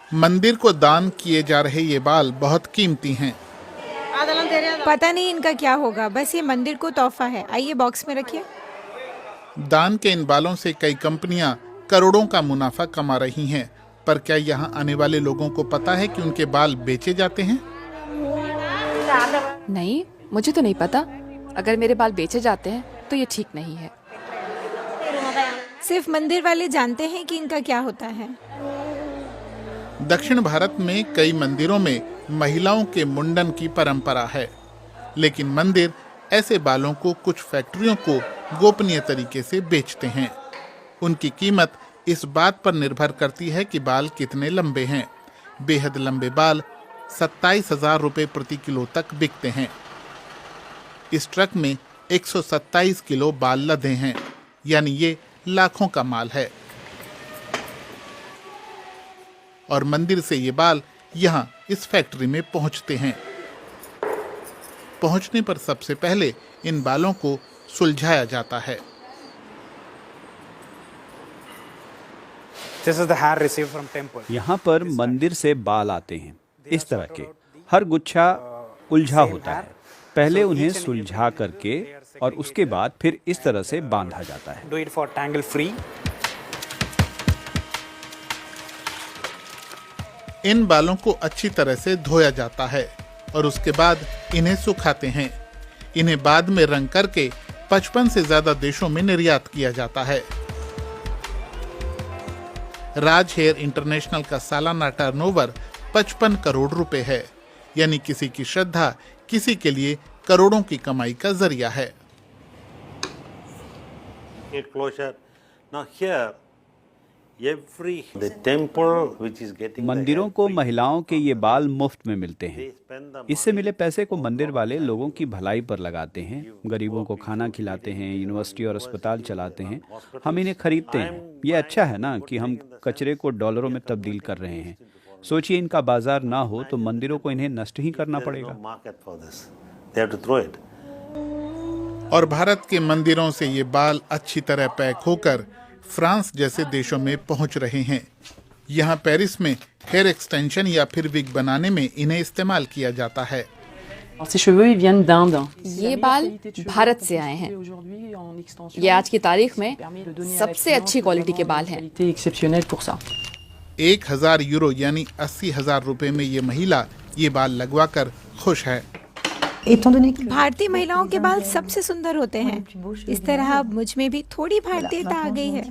मंदिर को दान किए जा रहे ये बाल बहुत कीमती हैं। पता नहीं इनका क्या होगा, बस ये मंदिर को तोहफा है। आइए बॉक्स में रखिए। दान के इन बालों से कई कंपनियां करोड़ों का मुनाफा कमा रही हैं, पर क्या यहाँ आने वाले लोगों को पता है कि उनके बाल बेचे जाते हैं? नहीं, मुझे तो नहीं पता। अगर मेरे बाल बेचे जाते हैं तो ये ठीक नहीं है। सिर्फ मंदिर वाले जानते हैं कि इनका क्या होता है। दक्षिण भारत में कई मंदिरों में महिलाओं के मुंडन की परंपरा है, लेकिन मंदिर ऐसे बालों को कुछ फैक्ट्रियों को गोपनीय तरीके से बेचते हैं। उनकी कीमत इस बात पर निर्भर करती है कि बाल कितने लंबे हैं। बेहद लंबे बाल 27,000 रुपये प्रति किलो तक बिकते हैं। इस ट्रक में 127 किलो बाल लदे हैं, यानी ये लाखों का माल है। और मंदिर से ये बाल यहाँ इस फैक्ट्री में पहुंचते हैं। पहुंचने पर सबसे पहले इन बालों को सुलझाया जाता है। यहाँ पर मंदिर से बाल आते हैं, इस तरह के। हर गुच्छा उलझा होता है। पहले उन्हें सुलझा करके और उसके बाद फिर इस तरह से बांधा जाता है। इन बालों को अच्छी तरह से धोया जाता है और उसके बाद इन्हें सुखाते हैं। इन्हें बाद में रंग करके 55 से ज्यादा देशों में निर्यात किया जाता है। राज हेयर इंटरनेशनल का सालाना टर्नओवर 55 करोड़ रुपए है, यानी किसी की श्रद्धा किसी के लिए करोड़ों की कमाई का जरिया है। मंदिरों को महिलाओं के ये बाल मुफ्त में मिलते हैं। इससे मिले पैसे को मंदिर वाले लोगों की भलाई पर लगाते हैं, गरीबों को खाना खिलाते हैं, यूनिवर्सिटी और अस्पताल चलाते हैं। हम इन्हें खरीदते हैं। ये अच्छा है ना कि हम कचरे को डॉलरों में तब्दील कर रहे हैं। सोचिए, इनका बाजार ना हो तो मंदिरों को इन्हें नष्ट ही करना पड़ेगा। और भारत के मंदिरों से ये बाल अच्छी तरह पैक होकर फ्रांस जैसे देशों में पहुंच रहे हैं। यहाँ पेरिस में हेयर एक्सटेंशन या फिर विग बनाने में इन्हें इस्तेमाल किया जाता है। ये बाल भारत से आए हैं। ये आज की तारीख में सबसे अच्छी क्वालिटी के बाल हैं। 1,000 यूरो यानी 80,000 रुपए में ये महिला ये बाल लगवा कर खुश है। भारतीय महिलाओं के बाल सबसे सुंदर होते हैं। इस तरह अब मुझ में भी थोड़ी भारतीयता आ गई है।